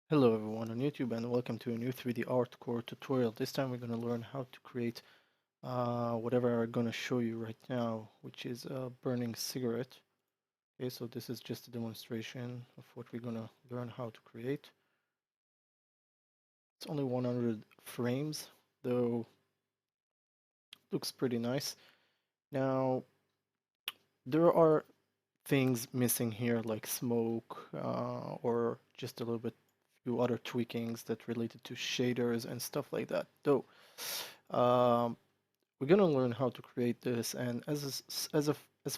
Hello everyone on YouTube and welcome to a new 3D Artcore tutorial. This time we're going to learn how to create whatever I'm going to show you right now, which is a burning cigarette. Okay, so this is just a demonstration of what we're going to learn how to create. It's only 100 frames, though looks pretty nice. Now, there are things missing here like smoke or just a little bit few other tweakings that related to shaders and stuff like that. Though um, we're gonna learn how to create this, and as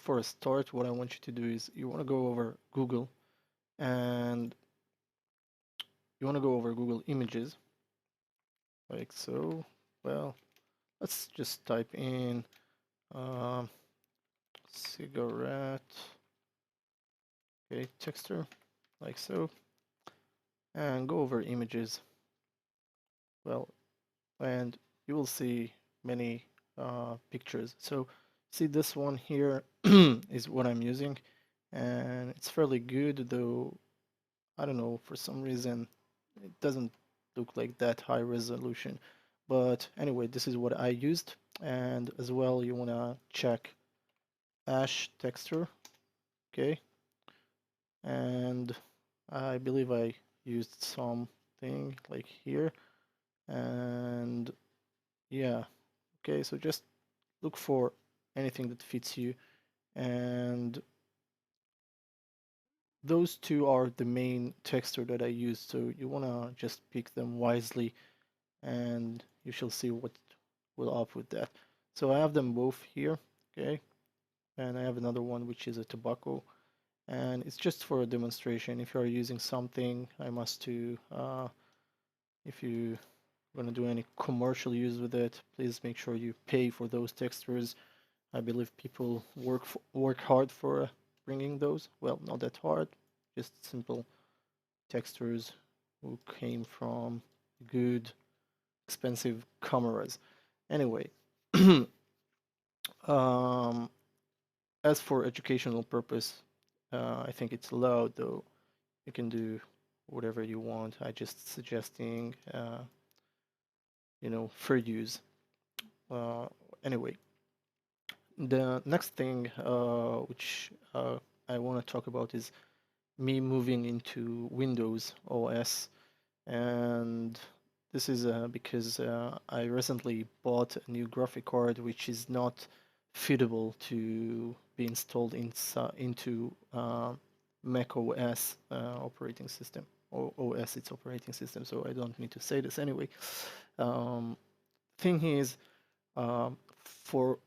for a start, what I want you to do is you want to go over Google and you want to go over Google Images like so. Well, let's just type in um, cigarette, okay, texture like so, and go over images. Well, and you will see many pictures. So see this one here is what I'm using, and it's fairly good, though I don't know, for some reason it doesn't look like that high resolution. But anyway, this is what I used, and as well you want to check ash texture, okay, and I believe I used something like here, and yeah, okay, so just look for anything that fits you, and those two are the main texture that I use, so you want to just pick them wisely and you shall see what will up with that. So I have them both here, okay, and I have another one which is a tobacco, and it's just for a demonstration. If you are using something, I must to if you want to do any commercial use with it, please make sure you pay for those textures. I believe people work hard for bringing those. Well, not that hard, just simple textures who came from good, expensive cameras. Anyway, um, as for educational purpose, I think it's allowed, though you can do whatever you want. I just suggesting, fair use. Uh, anyway, the next thing which I want to talk about is me moving into Windows OS, and this is because I recently bought a new graphic card which is not suitable to be installed into Mac OS operating system, or OS its operating system, so I don't need to say this anyway. Um, thing is, for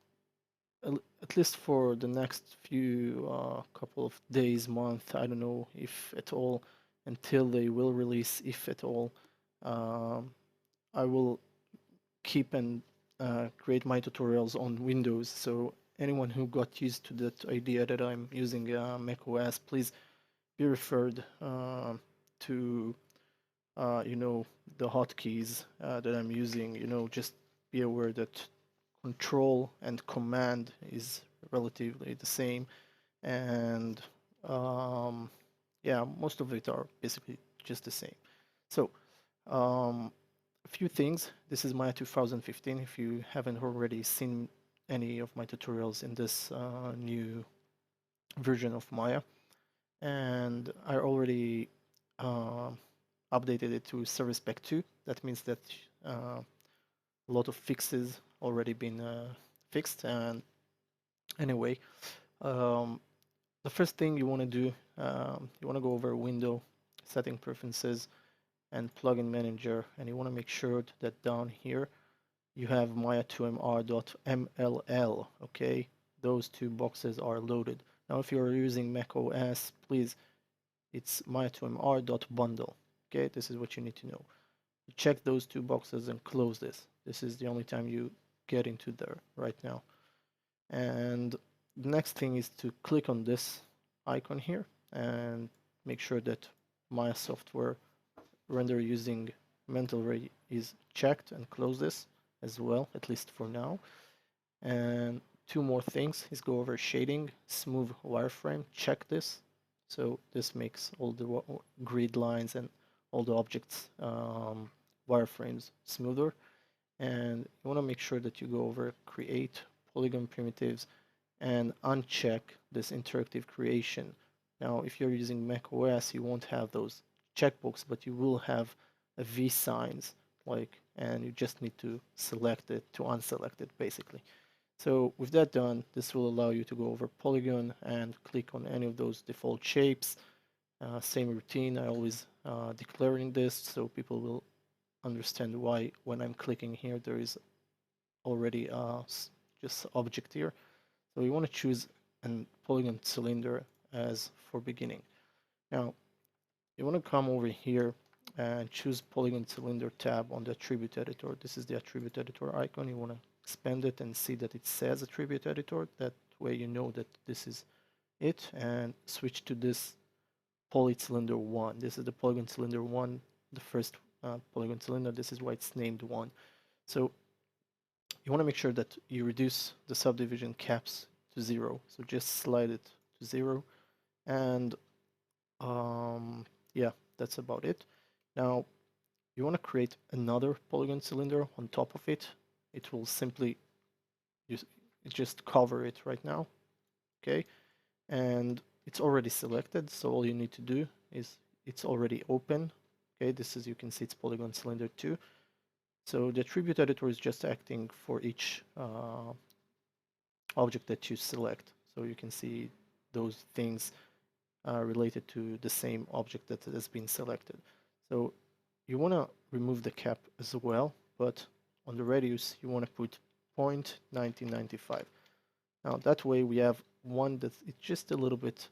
at least for the next few couple of days, month, I don't know if at all, until they will release, if at all, um, I will keep and create my tutorials on Windows. So anyone who got used to that idea that I'm using Mac OS, please be referred to the hotkeys that I'm using. Just be aware that control and command is relatively the same, and um, yeah, most of it are basically just the same. So a few things. This is Maya 2015. If you haven't already seen any of my tutorials in this new version of Maya, and I already uh, updated it to Service Pack 2. That means that a lot of fixes already been fixed. And anyway, um, the first thing you want to do, you want to go over Window, Setting Preferences, and Plugin Manager, and you want to make sure that down here you have maya2mr.mll. Okay, those two boxes are loaded. Now, if you're using Mac OS, please, it's maya2mr.bundle. Okay, this is what you need to know. You check those two boxes and close this. This is the only time you get into there right now. And the next thing is to click on this icon here and make sure that Maya software render using mental ray is checked, and close this as well, at least for now. And two more things is go over shading, smooth wireframe, check this. So this makes all the grid lines and all the objects wireframes smoother. And you want to make sure that you go over create polygon primitives and uncheck this interactive creation. Now, if you're using Mac OS, you won't have those checkbox, but you will have a V signs, and you just need to select it to unselect it, basically. So with that done, this will allow you to go over Polygon and click on any of those default shapes. Same routine, I always declaring this so people will understand why when I'm clicking here there is already just object here. So you want to choose a polygon cylinder as for beginning. Now you want to come over here and choose polygon cylinder tab on the attribute editor. This is the attribute editor icon. You want to expand it and see that it says attribute editor. That way you know that this is it, and switch to this poly cylinder 1. This is the polygon cylinder 1, the first polygon cylinder. This is why it's named 1. So you want to make sure that you reduce the subdivision caps to 0. So just slide it to 0, and yeah, that's about it. Now you want to create another polygon cylinder on top of it. It will simply just cover it right now, okay? And it's already selected, so all you need to do is it's already open. Okay, this is, you can see it's polygon cylinder 2. So the attribute editor is just acting for each object that you select. So you can see those things related to the same object that has been selected. So you want to remove the cap as well, but on the radius you want to put 0.1995. Now that way we have one that it's just a little bit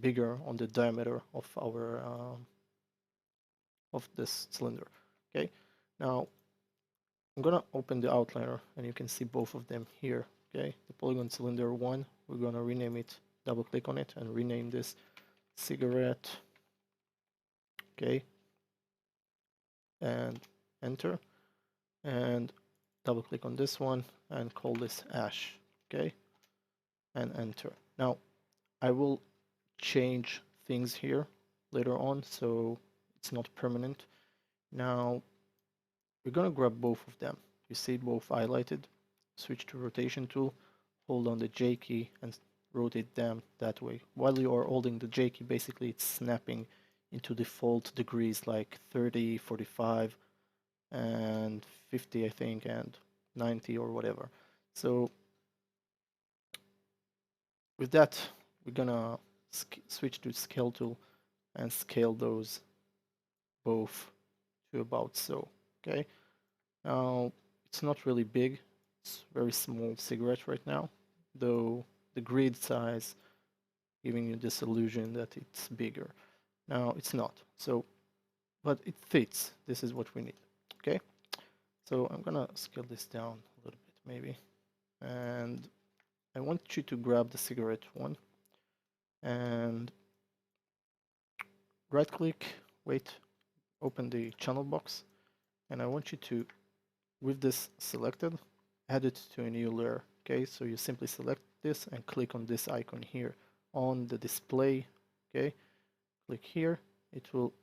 bigger on the diameter of our of this cylinder. Okay, now I'm gonna open the outliner and you can see both of them here. Okay, the polygon cylinder 1, we're gonna rename it, double click on it and rename this cigarette. Okay, and enter, and double click on this one and call this ash. Okay, and enter. Now I will change things here later on, so it's not permanent. Now we're gonna grab both of them. You see both highlighted. Switch to rotation tool, hold on the J key and rotate them that way. While you are holding the J key, basically it's snapping into default degrees like 30, 45, and 50, I think, and 90 or whatever. So with that, we're gonna switch to scale tool and scale those both to about so. Okay, now it's not really big, it's very small cigarette right now, though the grid size giving you this illusion that it's bigger. Now it's not, so, but it fits. This is what we need. Okay, so I'm gonna scale this down a little bit maybe, and I want you to grab the cigarette one and right click, wait, open the channel box, and I want you to, with this selected, add it to a new layer. Okay, so you simply select this and click on this icon here on the display. Okay, click here, it will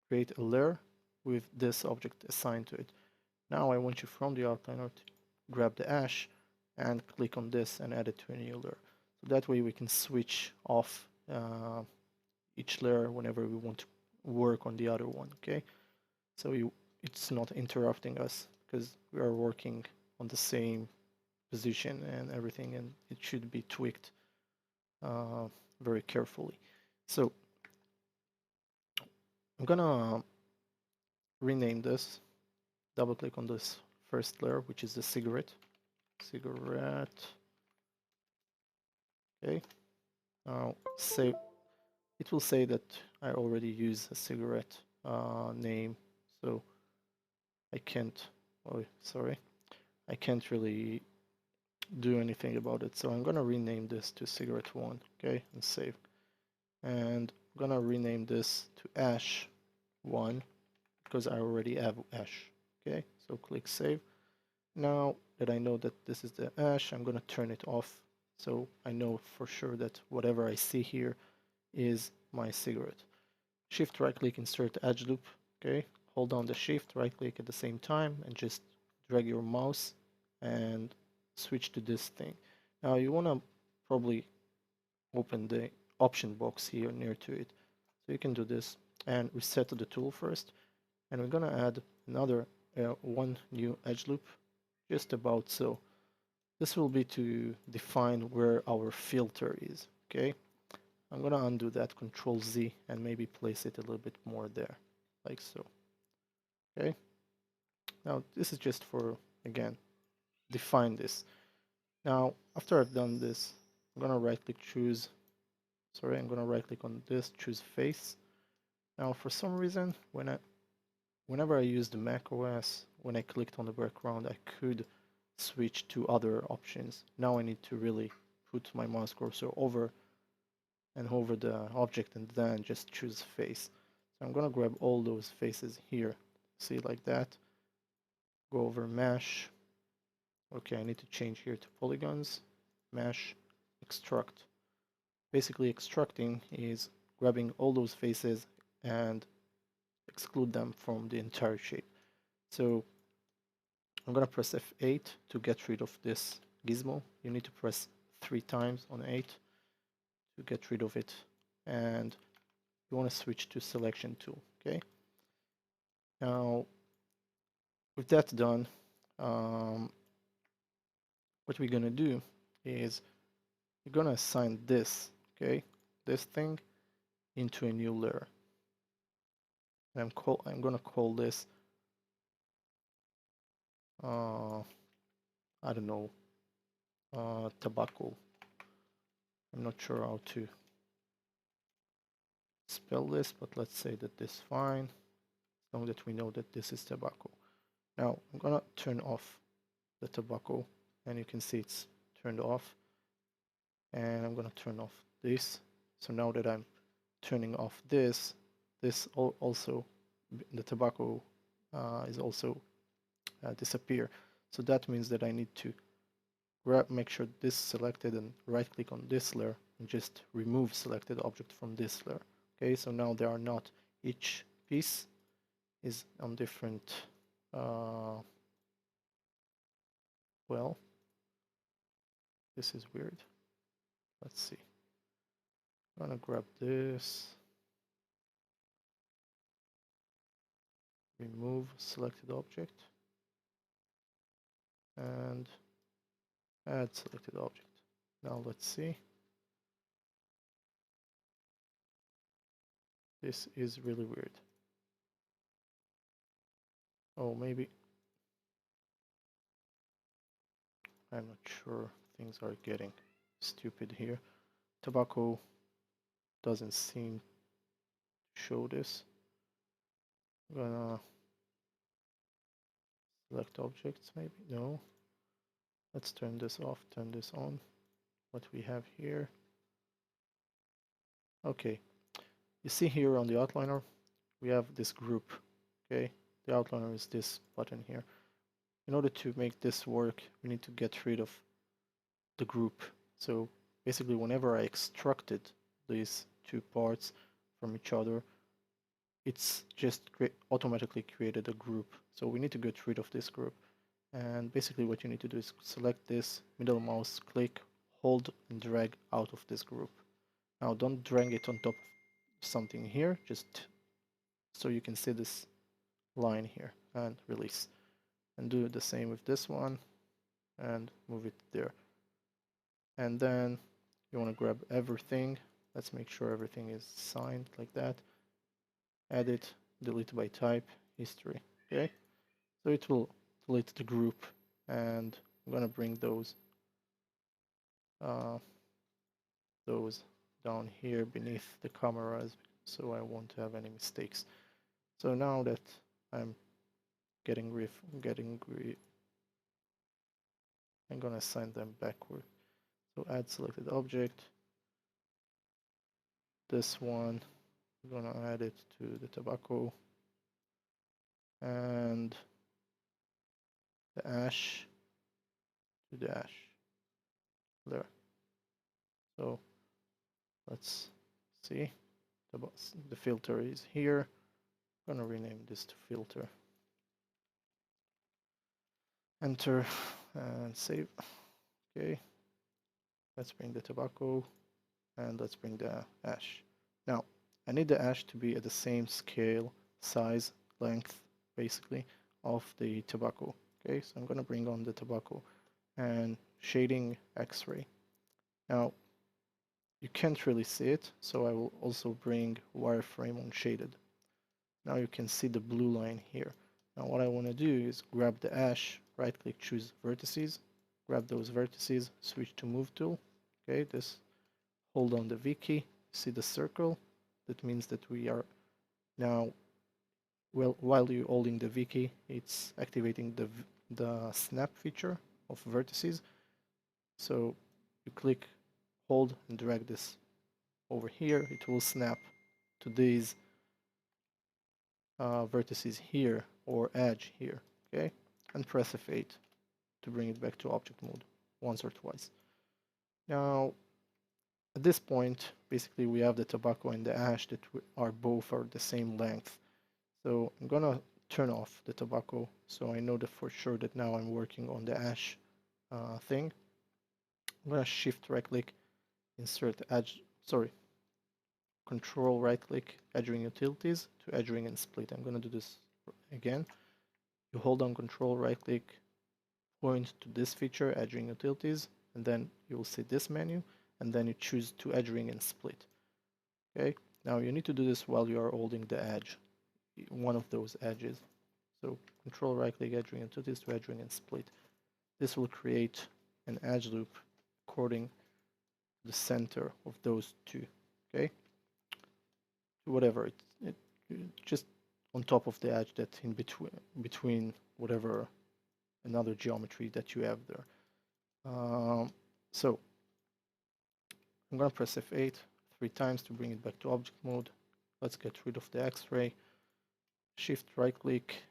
create a layer with this object assigned to it. Now I want you from the outliner to grab the ash and click on this and add it to a new layer. So that way we can switch off each layer whenever we want to work on the other one. Okay, so it's not interrupting us because we are working on the same position and everything, and it should be tweaked very carefully. So I'm gonna rename this, double click on this first layer, which is the cigarette. Okay, now save. It will say that I already use a cigarette name, so I can't, oh sorry, I can't really do anything about it. So I'm gonna rename this to cigarette 1, okay, and save. And I'm gonna rename this to ash 1 because I already have ash. Okay, so click save. Now that I know that this is the ash, I'm gonna turn it off so I know for sure that whatever I see here is my cigarette. Shift right click, insert Edgeloop. Okay, hold down the Shift right click at the same time and just drag your mouse and switch to this thing. Now you want to probably open the option box here near to it. So you can do this and reset the tool first. And we're gonna add another one new edge loop, just about so. This will be to define where our filter is, okay? I'm gonna undo that, Control Z, and maybe place it a little bit more there, like so, okay? Now this is just for, again, define this. Now, after I've done this, I'm gonna right click, I'm gonna right click on this, choose face. Now, for some reason, whenever I used the Mac OS, when I clicked on the background, I could switch to other options. Now I need to really put my mouse cursor over and hover the object and then just choose face. So I'm gonna grab all those faces here. See, like that. Go over mesh. Okay, I need to change here to polygons. Mesh, extract. Basically, extracting is grabbing all those faces and exclude them from the entire shape. So I'm gonna press F8 to get rid of this gizmo. You need to press 3 times on 8 to get rid of it, and you want to switch to selection tool. Okay. Now, with that done, what we're gonna do is we're gonna assign this, okay, this thing into a new layer. And I'm gonna call this I don't know, tobacco. I'm not sure how to spell this, but let's say that this is fine, as long that we know that this is tobacco. Now I'm gonna turn off the tobacco, and you can see it's turned off. And I'm gonna turn off this. So now that I'm turning off this also, the tobacco is also disappear. So that means that I need to make sure this is selected and right click on this layer and just remove selected object from this layer. Okay, so now they are not, each piece is on different, well, this is weird. Let's see. I'm gonna grab this, remove selected object, and add selected object. Now let's see. This is really weird. Oh, maybe. I'm not sure. Things are getting stupid here. Tobacco doesn't seem to show this. I'm gonna select objects, maybe. No. Let's turn this off, turn this on. What we have here. Okay. You see here on the outliner, we have this group. Okay. The outliner is this button here. In order to make this work, we need to get rid of the group. So basically, whenever I extracted these two parts from each other, it's just automatically created a group. So we need to get rid of this group. And basically what you need to do is select this, middle mouse click, hold and drag out of this group. Now don't drag it on top of something here, just so you can see this line here, and release. And do the same with this one and move it there. And then you want to grab everything. Let's make sure everything is signed like that. Edit, delete by type, history. Okay, so it will delete the group, and I'm gonna bring those down here beneath the cameras, so I won't have any mistakes. So now that I'm I'm gonna assign them backward. So add selected object. This one, I'm gonna add it to the tobacco, and the ash to the ash there. So let's see, the filter is here. I'm gonna rename this to filter. Enter and save. Okay. Let's bring the tobacco and let's bring the ash. Now, I need the ash to be at the same scale, size, length, basically, of the tobacco. Okay, so I'm gonna bring on the tobacco and shading X-ray. Now, you can't really see it, so I will also bring wireframe on shaded. Now you can see the blue line here. Now what I want to do is grab the ash, right click, choose vertices, grab those vertices, switch to move tool. Okay, this, hold on the V key, see the circle. That means that we are now, well, while you're holding the V key, it's activating the snap feature of vertices. So you click, hold, and drag this over here. It will snap to these vertices here or edge here, okay? And press F8 to bring it back to object mode once or twice. Now, at this point, basically we have the tobacco and the ash that are both the same length. So I'm gonna turn off the tobacco so I know that for sure that now I'm working on the ash thing. I'm gonna shift right click, insert edge, control right click, edging utilities to edging and split. I'm gonna do this again. You hold on control right click, point to this feature, edging utilities, and then you will see this menu, and then you choose to edging and split. Okay, now you need to do this while you are holding the edge, one of those edges. So control right click, edging utilities to edging and split. This will create an edge loop according to the center of those two. Okay, whatever it just on top of the edge that in between whatever another geometry that you have there. So I'm going to press F8 3 times to bring it back to object mode. Let's get rid of the X-ray. Shift right click,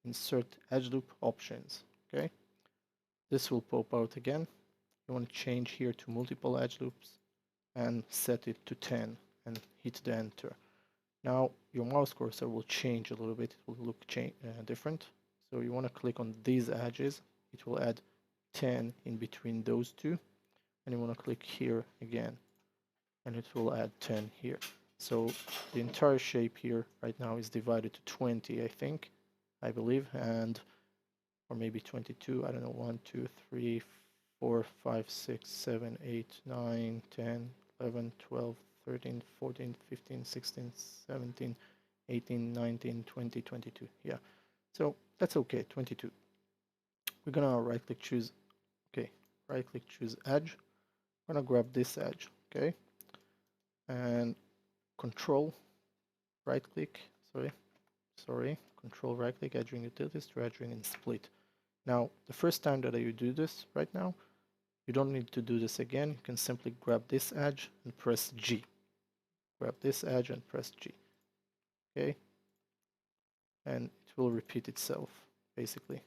insert edge loop options. Okay, this will pop out again. You want to change here to multiple edge loops and set it to 10 and hit the enter. Now your mouse cursor will change a little bit. It will look different. So you want to click on these edges. It will add 10 in between those two. And you want to click here again. And it will add 10 here. So the entire shape here right now is divided to 20, I believe. And or maybe 22. I don't know. 1, 2, 3, 4, 5, 6, 7, 8, 9, 10, 11, 12, 13, 14, 15, 16, 17, 18, 19, 20, 22. Yeah, so that's okay, 22. We're gonna right click choose, okay, right click choose edge. I'm gonna grab this edge, okay, and control right click, control right click, edging utilities to edging and split. Now, the first time that you do this right now, you don't need to do this again. You can simply grab this edge and press G. Grab this edge and press G. Okay? And it will repeat itself, basically.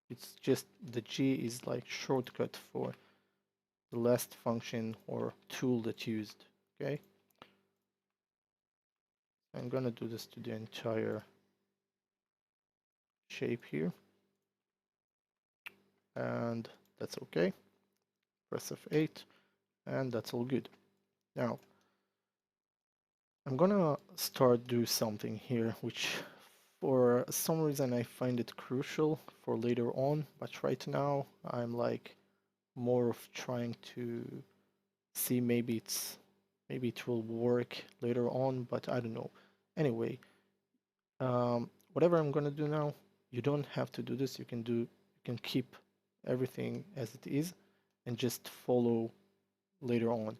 It's just the G is like shortcut for the last function or tool that used. Okay? I'm gonna do this to the entire shape here. And that's okay. Press F8 and that's all good. Now, I'm gonna start do something here, which for some reason I find it crucial for later on, but right now I'm like more of trying to see maybe it will work later on, but I don't know. Anyway, whatever I'm gonna do now, you don't have to do this. You can keep everything as it is and just follow later on.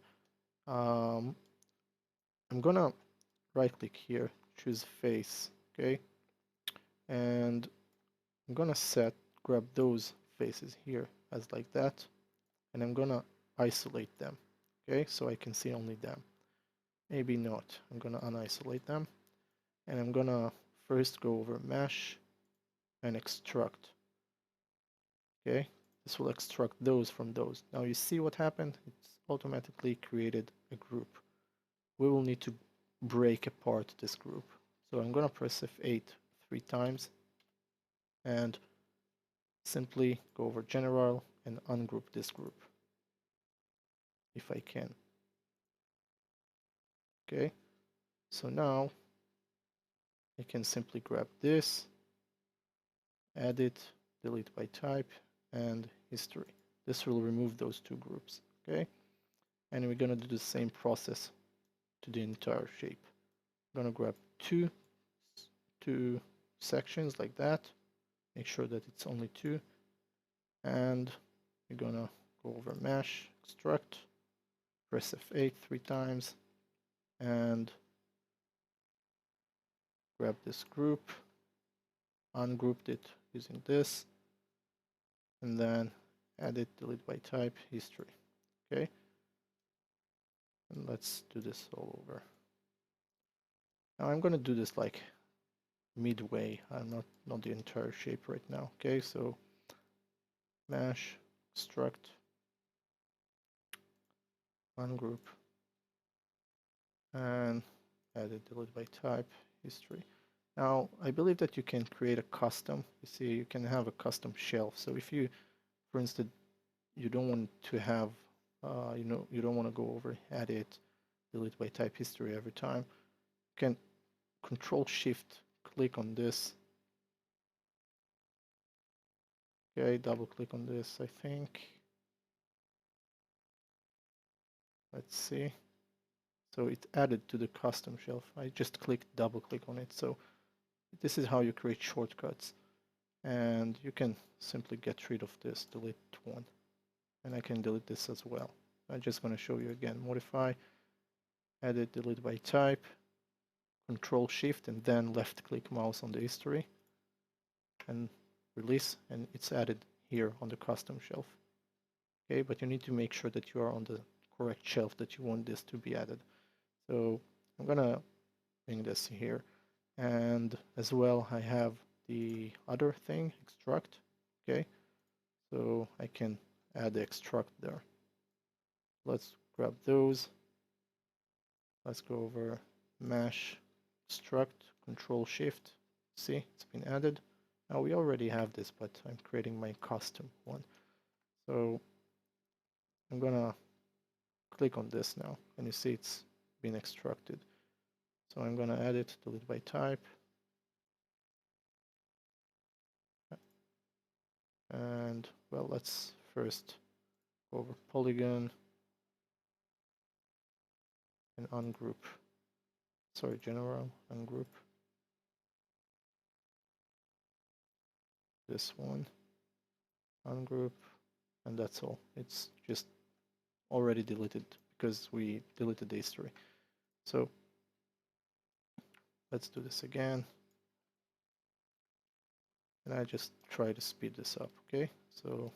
I'm gonna right click here, choose face, okay, and I'm gonna grab those faces here as like that, and I'm gonna isolate them, okay, so I can see only them. Maybe not. I'm gonna unisolate them, and I'm gonna first go over mesh and extract. Okay, this will extract those from those. Now you see what happened? It's automatically created a group. We will need to break apart this group. So I'm going to press F8 3 times and simply go over General and ungroup this group, if I can. Okay, so now I can simply grab this, add it, delete by type, and history. This will remove those two groups, okay? And we're gonna do the same process to the entire shape. I'm gonna grab two sections like that, make sure that it's only two, and we're gonna go over mesh, extract, press F8 3 times, and grab this group, ungrouped it using this, and then add it, delete by type, history. Okay, and let's do this all over. Now I'm going to do this like midway. I'm not the entire shape right now. Okay, so mesh, extract, ungroup, and add it, delete by type, history. Now I believe that you can create a custom. You see, you can have a custom shelf. So if you, for instance, you don't want to have, you don't want to go over edit, delete by type history every time. You can Control Shift click on this. Okay, double click on this, I think. Let's see. So it added to the custom shelf. I just clicked double click on it. So this is how you create shortcuts. And you can simply get rid of this, delete one. And I can delete this as well. I'm just going to show you again. Modify, edit, delete by type, Control Shift, and then left click mouse on the history and release, and it's added here on the custom shelf. Okay, but you need to make sure that you are on the correct shelf that you want this to be added. So I'm gonna bring this here, and as well I have the other thing, extract. Okay, so I can add the extract there. Let's grab those. Let's go over mesh, extract, Control Shift. See, it's been added. Now we already have this, but I'm creating my custom one. So I'm gonna click on this now, and you see it's been extracted. So I'm gonna add it, delete by type, and well, let's first go over Polygon and ungroup. Sorry, general, ungroup this one, ungroup, and that's all. It's just already deleted because we deleted the history. So let's do this again. And I just try to speed this up, okay? So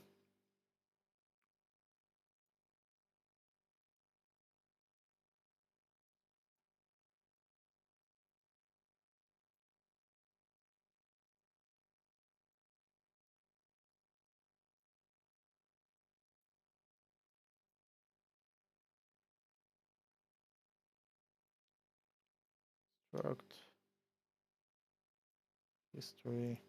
struct, history,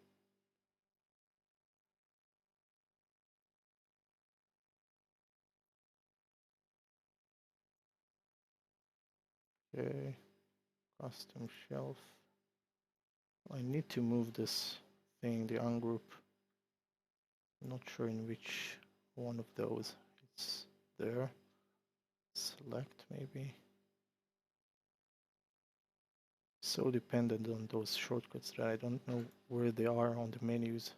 okay, custom shelf. I need to move this thing, the ungroup. I'm not sure in which one of those it's there. Select maybe. So dependent on those shortcuts that I don't know where they are on the menus.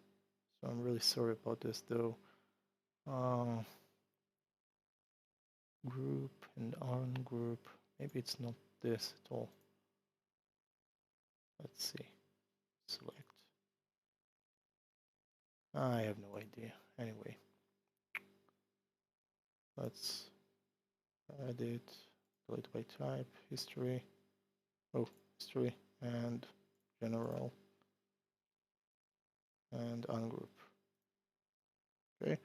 So I'm really sorry about this though. Group and ungroup. Maybe it's not this at all. Let's see. Select. I have no idea. Anyway, let's edit, delete by type, history. Oh, history and general and ungroup. Okay.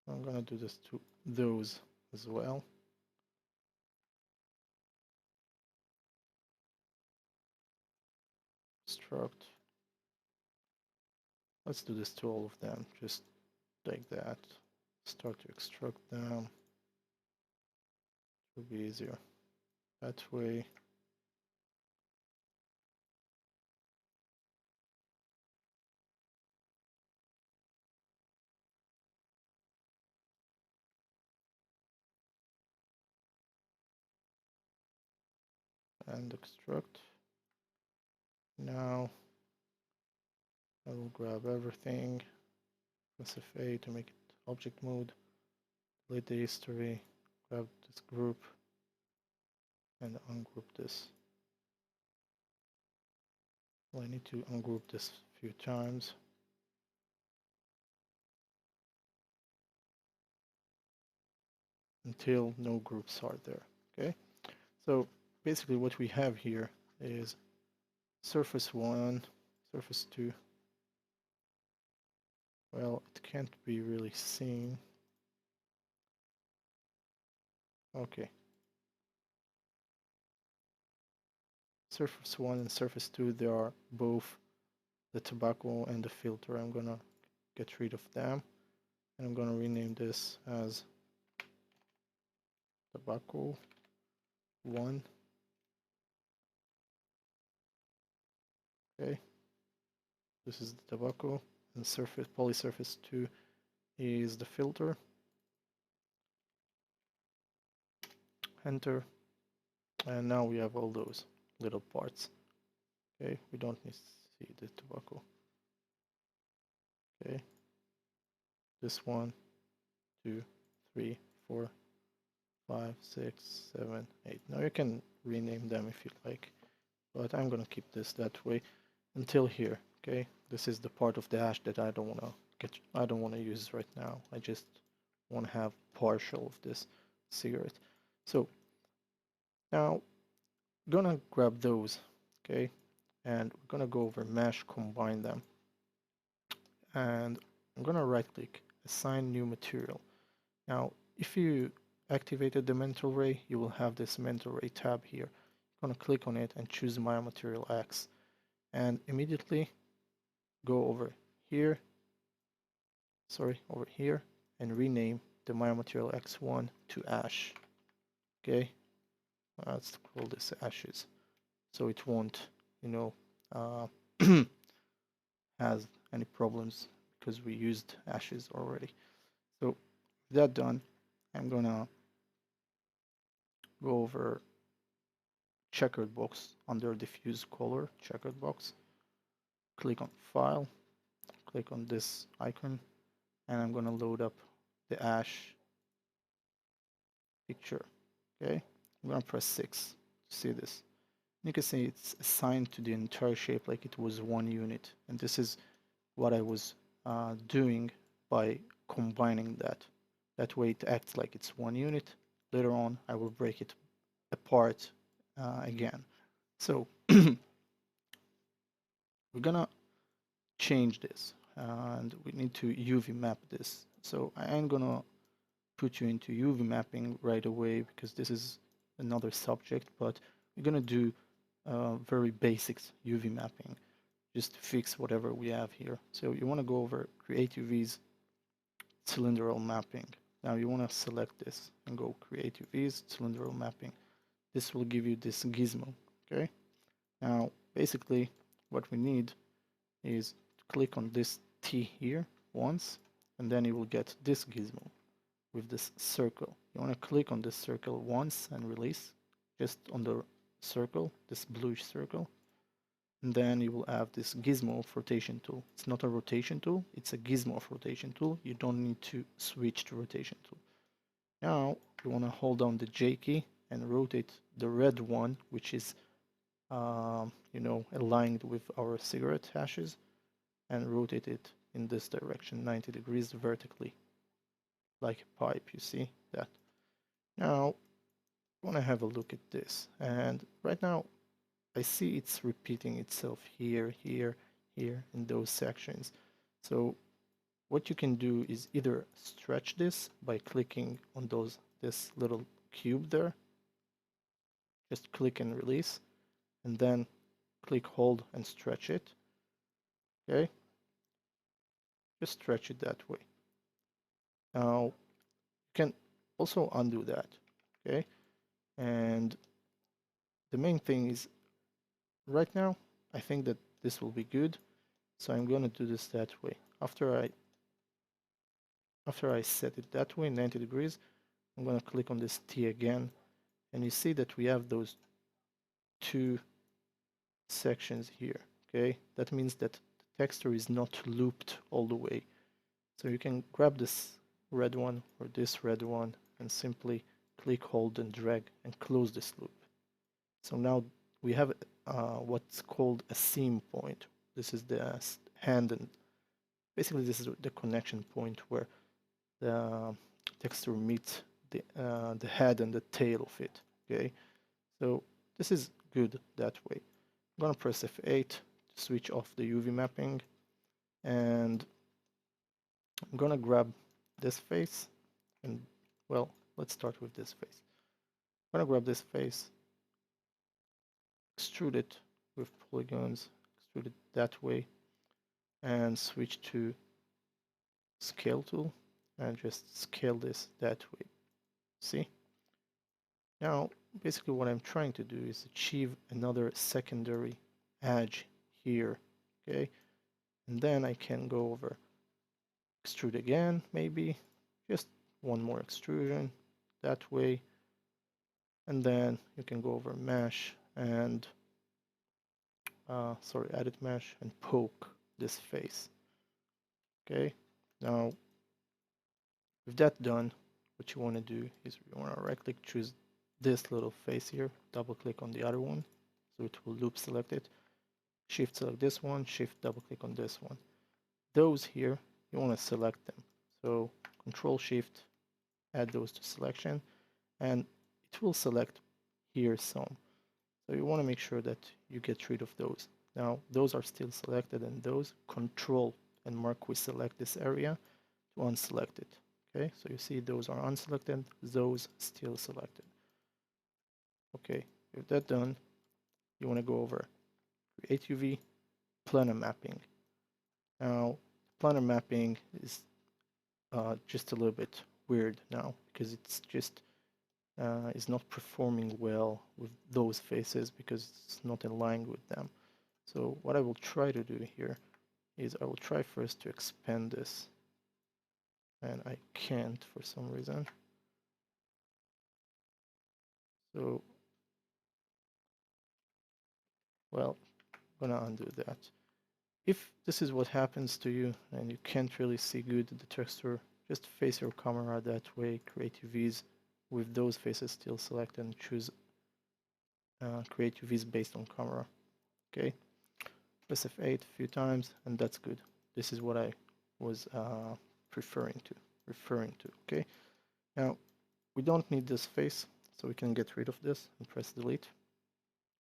So I'm gonna do this to those as well. Extract. Let's do this to all of them, just like that. Start to extract them. It will be easier that way. And extract. Now I will grab everything, press F8 to make it object mode, delete the history, grab this group, and ungroup this. Well, I need to ungroup this a few times. Until no groups are there. Okay, so basically what we have here is surface 1, surface 2. Well, it can't be really seen. Okay. Surface 1 and surface 2, they are both the tobacco and the filter. I'm gonna get rid of them, and I'm gonna rename this as tobacco 1. Okay. This is the tobacco, and surface polysurface 2 is the filter. Enter. And now we have all those little parts. Okay, we don't need to see the tobacco. Okay, this 1, 2, 3, 4, 5, 6, 7, 8. Now you can rename them if you like, but I'm gonna keep this that way until here. Okay, this is the part of the hash that I don't wanna use right now. I just wanna have partial of this cigarette. So now gonna grab those, okay, and we're gonna go over mesh, combine them, and I'm gonna right click, assign new material. Now if you activated the mental ray, you will have this mental ray tab here. I'm gonna click on it and choose my material X, and immediately go over here, and rename the material X1 to ash. Okay, let's call this ashes, so it won't, has any problems because we used ashes already. So with that done, I'm gonna go over checkered box under diffuse color checkered box, click on file, click on this icon, and I'm gonna load up the ash picture. Okay, I'm gonna press 6 to see this. You can see it's assigned to the entire shape like it was one unit, and this is what I was doing by combining that. That way it acts like it's one unit. Later on, I will break it apart again. So we're gonna change this, and we need to UV map this. So I am gonna put you into UV mapping right away because this is another subject, but we're gonna do very basics UV mapping just to fix whatever we have here. So you want to go over create UVs, cylindrical mapping. Now you want to select this and go create UVs, cylindrical mapping. This will give you this gizmo. Okay, now basically what we need is to click on this T here once, and then you will get this gizmo with this circle. You want to click on this circle once and release, just on the circle, this bluish circle, and then you will have this gizmo of rotation tool. It's not a rotation tool, it's a gizmo of rotation tool. You don't need to switch to rotation tool. Now you want to hold down the J key and rotate the red one, which is aligned with our cigarette hashes, and rotate it in this direction 90 degrees vertically, like a pipe. You see that? Now I want to have a look at this, and right now I see it's repeating itself here, here, here in those sections. So what you can do is either stretch this by clicking on this little cube there, just click and release, and then click, hold, and stretch it. Okay, just stretch it that way. Now you can also undo that. Okay, and the main thing is right now I think that this will be good, so I'm going to do this that way. After I set it that way, 90 degrees, I'm going to click on this T again, and you see that we have those two sections here. Okay, that means that the texture is not looped all the way. So you can grab this red one or this red one and simply click, hold, and drag and close this loop. So now we have what's called a seam point. This is the hand, and basically this is the connection point where the texture meets the head and the tail of it. Okay, so this is good that way. I'm gonna press F8 to switch off the UV mapping, and I'm gonna grab this face, and well, let's start with this face. I'm gonna grab this face, extrude it with polygons, extrude it that way, and switch to scale tool and just scale this that way. See? Now, basically what I'm trying to do is achieve another secondary edge here, okay? And then I can go over extrude again, maybe, just one more extrusion that way. And then you can go over mesh and, edit mesh and poke this face, okay? Now, with that done, what you want to do is you want to right click, choose this little face here, double click on the other one, so it will loop select it, shift select this one, shift double click on this one. Those here, you want to select them. So control shift, add those to selection, and it will select here some. So you want to make sure that you get rid of those. Now those are still selected, and those control and mark we select this area to unselect it. Okay, so you see those are unselected, those still selected. Okay, with that done, you want to go over create UV, planar mapping. Now, planar mapping is just a little bit weird now because it's just is not performing well with those faces because it's not aligned with them. So what I will try to do here is I will try first to expand this, and I can't for some reason. So, well, I'm gonna undo that. If this is what happens to you and you can't really see good the texture, just face your camera that way, create UVs with those faces still selected, and choose create UVs based on camera. Okay, press F8 a few times, and that's good. This is what I was referring to. Okay, now we don't need this face, so we can get rid of this and press delete.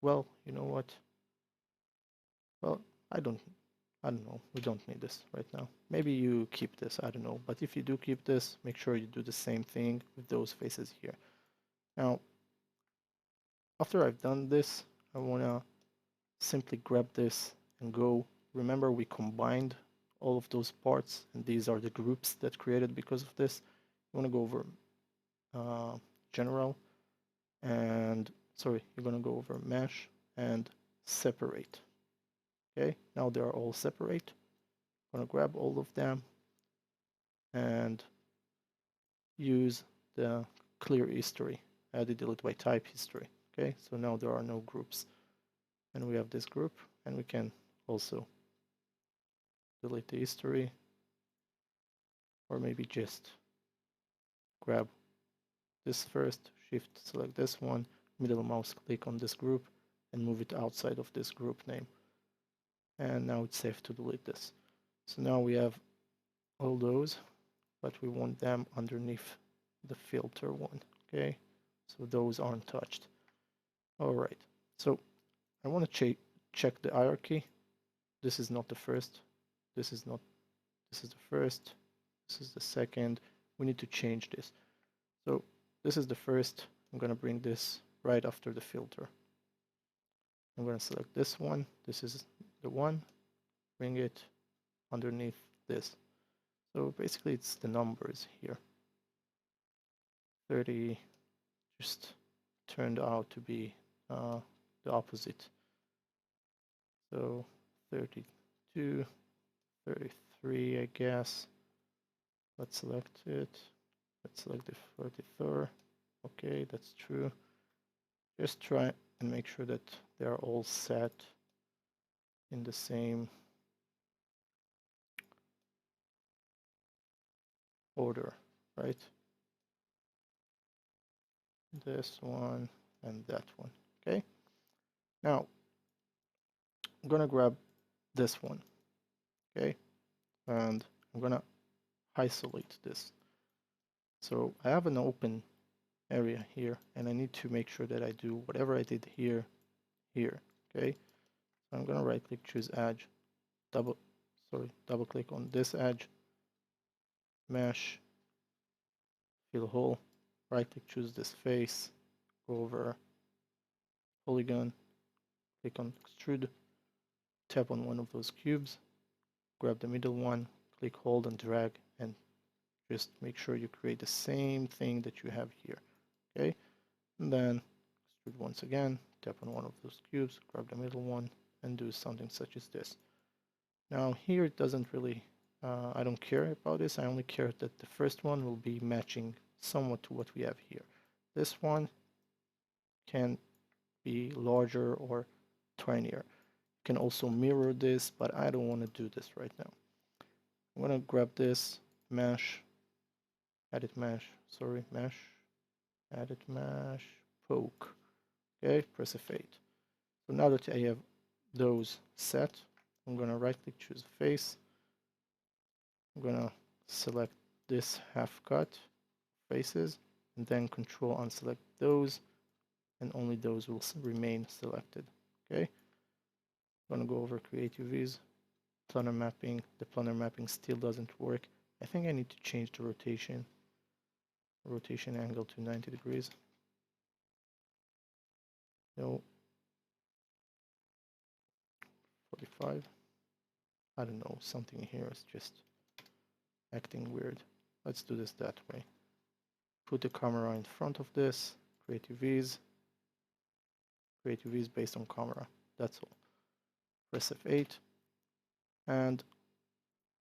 Well, you know what? Well, I don't know, we don't need this right now. Maybe you keep this, I don't know. But if you do keep this, make sure you do the same thing with those faces here. Now, after I've done this, I want to simply grab this and go. Remember, we combined all of those parts, and these are the groups that created because of this. You want to go over general, and sorry, you're going to go over mesh and separate. Okay, now they are all separate. I'm going to grab all of them and use the clear history, add the delete by type history. Okay, so now there are no groups, and we have this group, and we can also delete the history, or maybe just grab this first, shift select this one, middle mouse click on this group, and move it outside of this group name. And now it's safe to delete this. So now we have all those, but we want them underneath the filter one. Okay, so those aren't touched. All right, so I want to check the hierarchy. This is not the first. This is not. This is the first. This is the second. We need to change this. So this is the first. I'm going to bring this right after the filter. I'm going to select this one. This is the one. Bring it underneath this. So basically it's the numbers here. 30 just turned out to be the opposite. So 32, 33, I guess. Let's select it. Let's select the 33rd. Okay, that's true. Just try and make sure that they are all set in the same order, right? This one and that one. Okay. Now I'm gonna grab this one. Okay, and I'm gonna isolate this. So I have an open area here, and I need to make sure that I do whatever I did here. Okay. So I'm gonna right click, choose edge, double click on this edge, mesh, fill hole, right click, choose this face, go over polygon, click on extrude, tap on one of those cubes, grab the middle one, click, hold, and drag, and just make sure you create the same thing that you have here. Okay, and then extrude once again, tap on one of those cubes, grab the middle one, and do something such as this. Now here it doesn't really, I don't care about this. I only care that the first one will be matching somewhat to what we have here. This one can be larger or tinier. You can also mirror this, but I don't want to do this right now. I'm gonna grab this mesh, edit mesh, mesh, edit mesh, poke. Okay, press F8. So now that I have those set, I'm gonna right click, choose face. I'm gonna select this half cut faces, and then control unselect those, and only those will remain selected. Okay, I'm gonna go over create UVs, planar mapping. The planar mapping still doesn't work. I think I need to change the rotation angle to 90 degrees. No, 45. I don't know, something here is just acting weird. Let's do this that way. Put the camera in front of this, create UVs based on camera. That's all. Press F8 and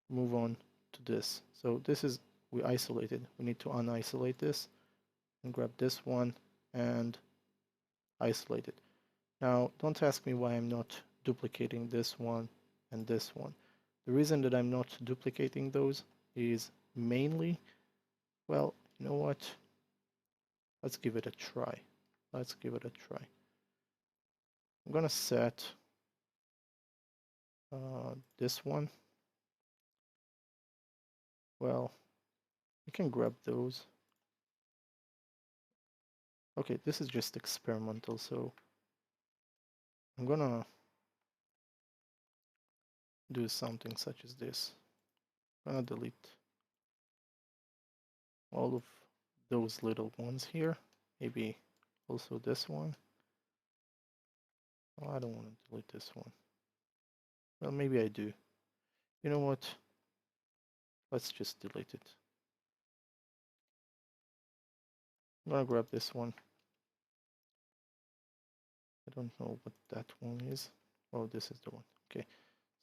move on to this. So this is, we isolated. We need to unisolate this and grab this one and isolate it. Now, don't ask me why I'm not duplicating this one and this one. The reason that I'm not duplicating those is mainly, well, you know what? Let's give it a try. Let's give it a try. I'm gonna set this one. Well, you can grab those. Okay, this is just experimental, so I'm gonna do something such as this. I'm gonna delete all of those little ones here. Maybe also this one. Oh, I don't want to delete this one. Well, maybe I do. You know what? Let's just delete it. I'm gonna grab this one. I don't know what that one is. Oh, this is the one. Okay,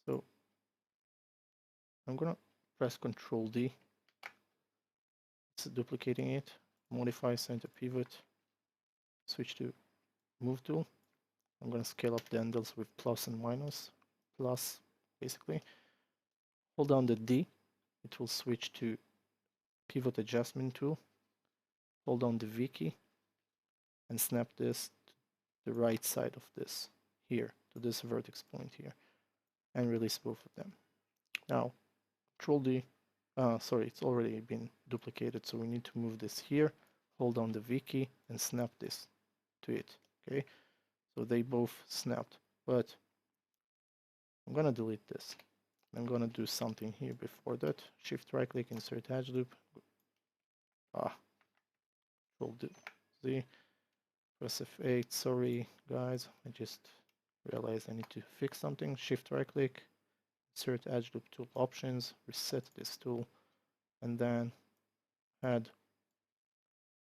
so I'm gonna press Ctrl D. It's duplicating it. Modify center pivot. Switch to move tool. I'm gonna scale up the handles with plus and minus. Plus, basically. Hold down the D. It will switch to pivot adjustment tool. Hold down the V key and snap this to the right side of this here, to this vertex point here, and release both of them. Now, Control D, sorry, it's already been duplicated, so we need to move this here, hold down the V key and snap this to it, okay? So they both snapped, but I'm gonna delete this. I'm gonna do something here before that. Shift right click, insert Edgeloop. Control Z, press F8, sorry guys, I just realize I need to fix something. Shift right click, insert Edgeloop tool options, reset this tool, and then add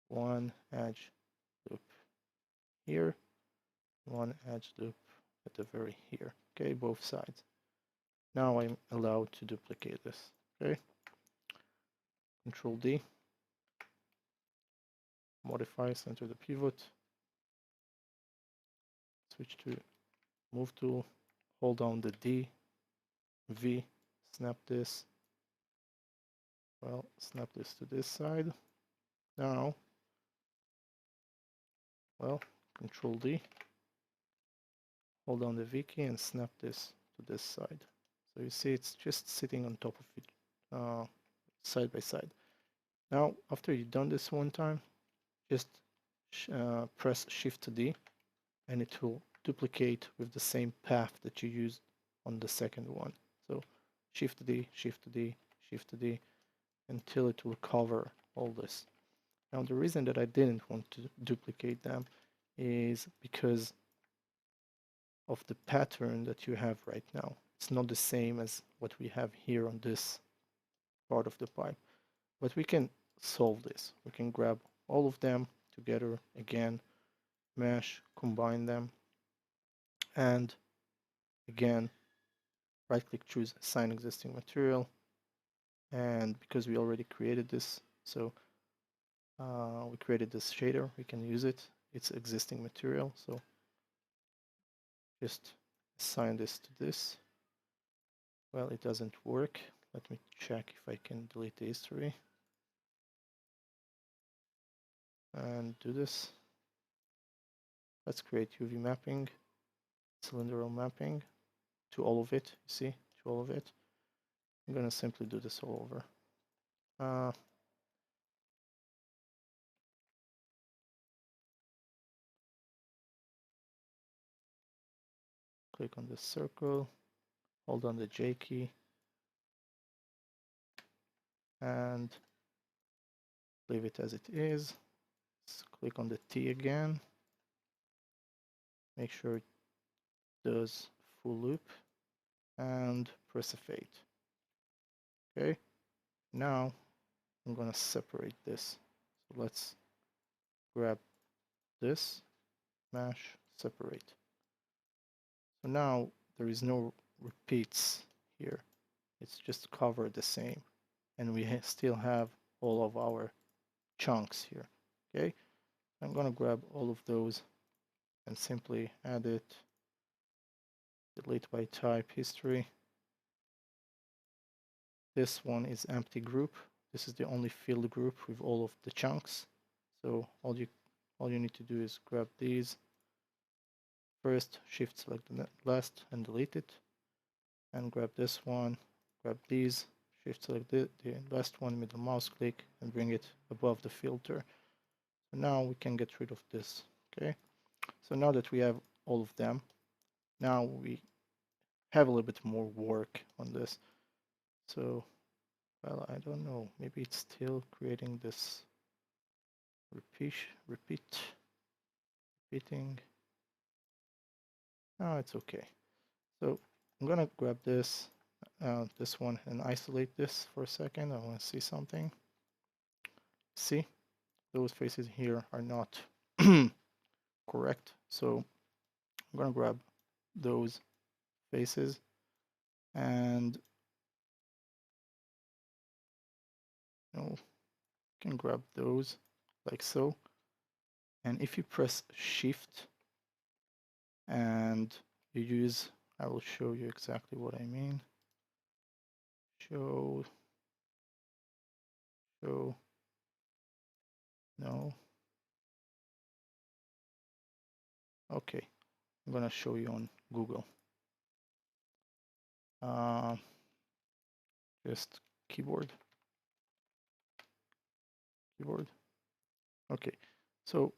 one edge loop here, one edge loop at the very here. Okay, both sides. Now I'm allowed to duplicate this. Okay, Control D, modify, center the pivot, switch to move tool, hold down the D, V, snap this. Well, snap this to this side. Now, well, Control D, hold down the V key and snap this to this side. So you see it's just sitting on top of it, side by side. Now, after you've done this one time, just press Shift D and it will duplicate with the same path that you used on the second one. So Shift D, Shift D, Shift D, until it will cover all this. Now the reason that I didn't want to duplicate them is because of the pattern that you have right now. It's not the same as what we have here on this part of the pipe. But we can solve this. We can grab all of them together again, mesh, combine them, and again, right click, choose assign existing material. And because we already created this, so we created this shader, we can use it. It's existing material, so just assign this to this. Well, it doesn't work. Let me check if I can delete the history and do this. Let's create UV mapping, cylindrical mapping to all of it. You see, to all of it. I'm gonna simply do this all over. Click on the circle, hold on the J key, and leave it as it is. Let's click on the T again. Make sure it does full loop, and press F8. Okay, now I'm gonna separate this. So let's grab this, mash, separate. So now there is no repeats here. It's just covered the same. And we still have all of our chunks here. Okay, I'm gonna grab all of those and simply add it, delete by type history. This one is empty group. This is the only filled group with all of the chunks. So all you need to do is grab these. First, shift select the last and delete it. And grab this one, grab these, shift select the last one, middle mouse click, and bring it above the filter. So now we can get rid of this. Okay. So now that we have all of them, now we have a little bit more work on this. So, well, I don't know. Maybe it's still creating this repeating. Oh, it's okay. So I'm gonna grab this one and isolate this for a second. I want to see something. See, those faces here are not correct. So I'm gonna grab those faces and you can grab those like so. And if you press Shift and you use, I will show you exactly what I mean. Show, no. Okay, I'm gonna show you on Google. Just keyboard. Okay, so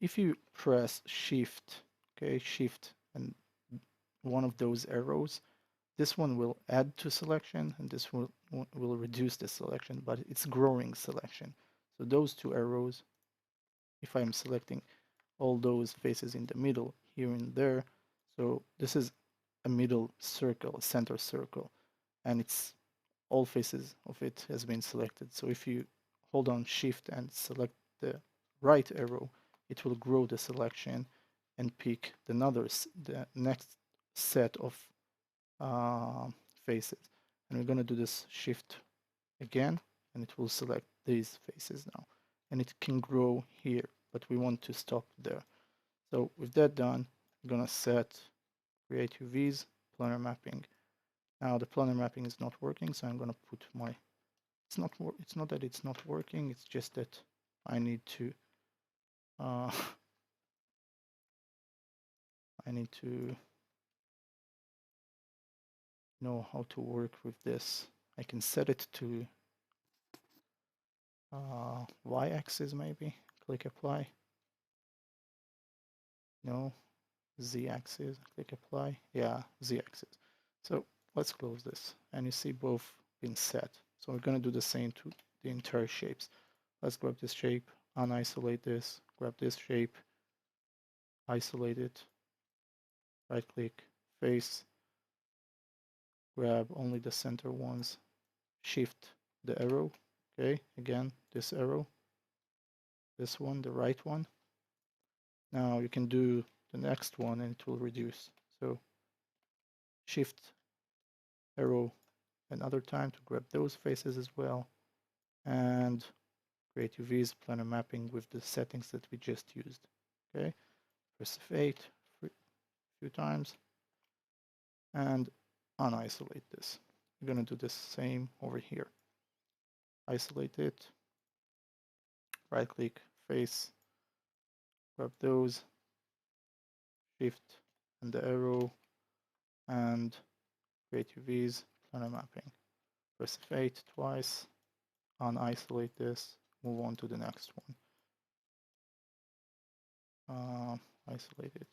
if you press Shift, okay, Shift and one of those arrows, this one will add to selection and this will reduce the selection, but it's growing selection. So those two arrows, if I'm selecting all those faces in the middle here and there, So this is a middle circle, a center circle, and it's all faces of it has been selected. So if you hold on Shift and select the right arrow, it will grow the selection and pick the next set of faces. And we're going to do this Shift again, and it will select these faces now. And it can grow here, but we want to stop there. So with that done, I'm going to set create UVs, planar mapping. Now the planar mapping is not working, so I'm going to put my, it's not that it's not working, it's just that I need to I need to know how to work with this. I can set it to y-axis maybe, click apply. No, z-axis, click apply. Yeah, z-axis. So let's close this, and you see both been set. So we're going to do the same to the entire shapes. Let's grab this shape, unisolate this, grab this shape, isolate it, right click, face, grab only the center ones, shift the arrow, okay, again, this arrow, this one, the right one. Now you can do the next one and it will reduce. So shift arrow another time to grab those faces as well, and create UVs, planar mapping with the settings that we just used. Okay, press F8 a few times and unisolate this. We're going to do the same over here. Isolate it, right click, face, grab those, shift and the arrow, and create UVs, planar mapping. Press F8 twice, unisolate this, move on to the next one. Isolate it.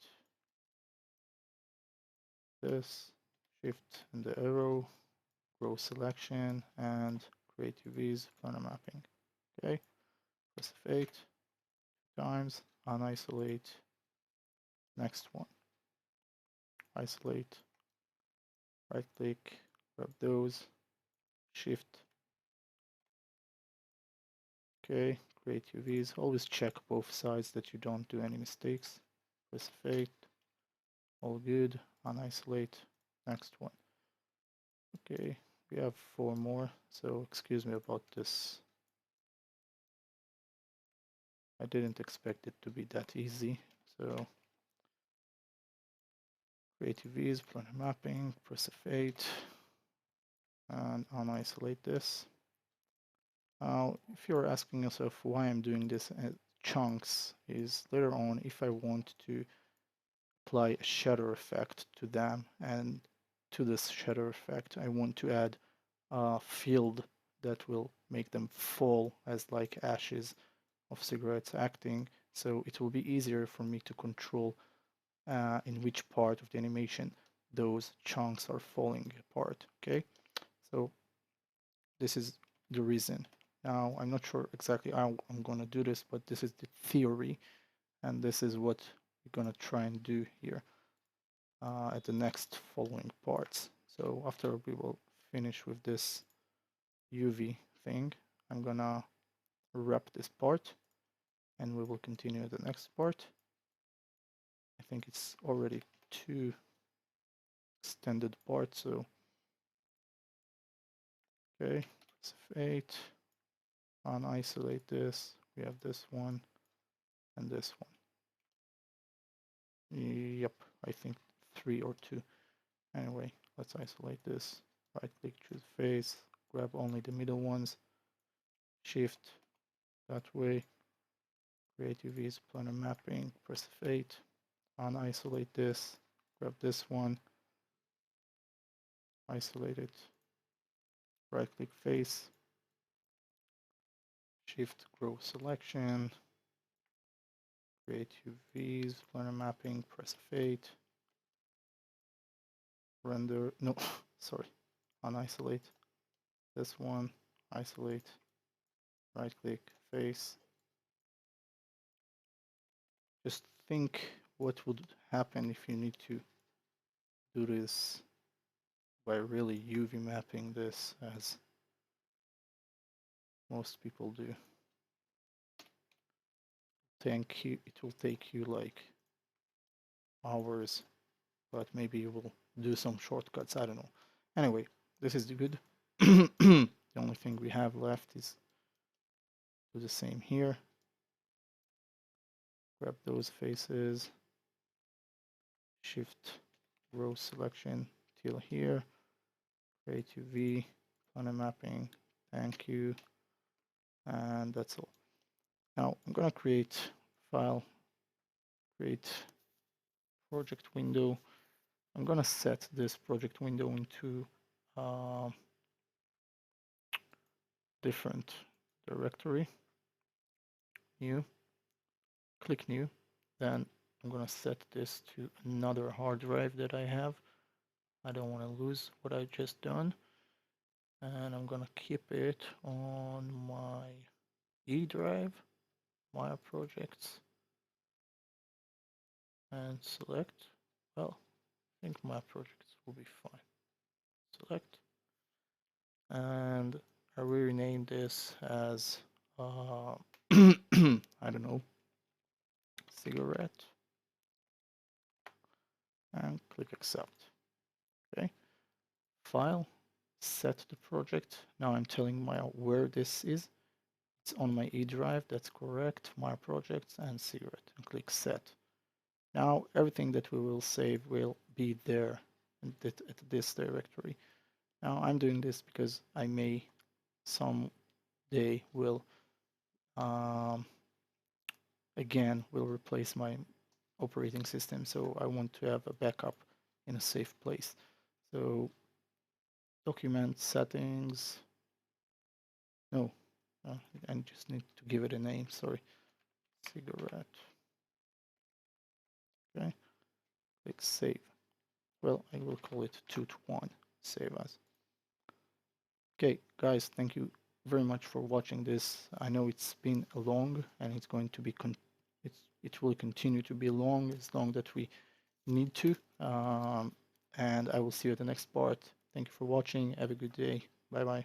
This, shift and the arrow, grow selection, and create UVs, planar mapping. Okay, press F8 times, unisolate, next one. Isolate, right click, grab those, shift. Okay, create UVs. Always check both sides that you don't do any mistakes. Press F8, all good, unisolate, next one. Okay, we have 4 more, so excuse me about this. I didn't expect it to be that easy. So create UVs, planar mapping, press F8, and unisolate this. Now, if you're asking yourself why I'm doing this chunks, is later on if I want to apply a shadow effect to them, and to this shadow effect I want to add a field that will make them fall as like ashes of cigarettes acting, so it will be easier for me to control in which part of the animation those chunks are falling apart. Okay, so this is the reason. Now I'm not sure exactly how I'm going to do this, but this is the theory, and this is what we're going to try and do here at the next following parts. So after we will finish with this UV thing, I'm gonna wrap this part and we will continue the next part. I think it's already 2 extended parts, so okay, press F8, unisolate this, we have this one and this one. Yep, I think 3 or 2. Anyway, let's isolate this, right click, choose face, grab only the middle ones, shift that way, create UVs, planar mapping, press F8, unisolate this, grab this one, isolate it, right click face, shift grow selection, create UVs, planar mapping, press F8, render, no, sorry, unisolate this one, isolate, right click face. Just think what would happen if you need to do this by really UV mapping this, as most people do. It will take you like hours, but maybe you will do some shortcuts, I don't know. Anyway, this is good. The only thing we have left is do the same here. Grab those faces, shift row selection till here, create UV, planar mapping, thank you, and that's all. Now I'm gonna create file, create project window. I'm gonna set this project window into different directory, new, click new, then I'm gonna set this to another hard drive that I have. I don't want to lose what I just done, and I'm gonna keep it on my E drive, my projects, and select, well, I think my projects will be fine. Select, and I will rename this as I don't know, cigarette, and click accept. Okay, file, set the project. Now I'm telling my where this is. It's on my E drive, that's correct, my projects and cigarette, and click set. Now everything that we will save will be there at this directory. Now I'm doing this because I may someday will again will replace my operating system, so I want to have a backup in a safe place. So document settings, no, I just need to give it a name, sorry, cigarette. Okay, click save. Well, I will call it 2 to 1, save as. Okay, guys, thank you very much for watching this. I know it's been long, and it's going to be it will continue to be long as long that we need to. And I will see you at the next part. Thank you for watching. Have a good day. Bye bye.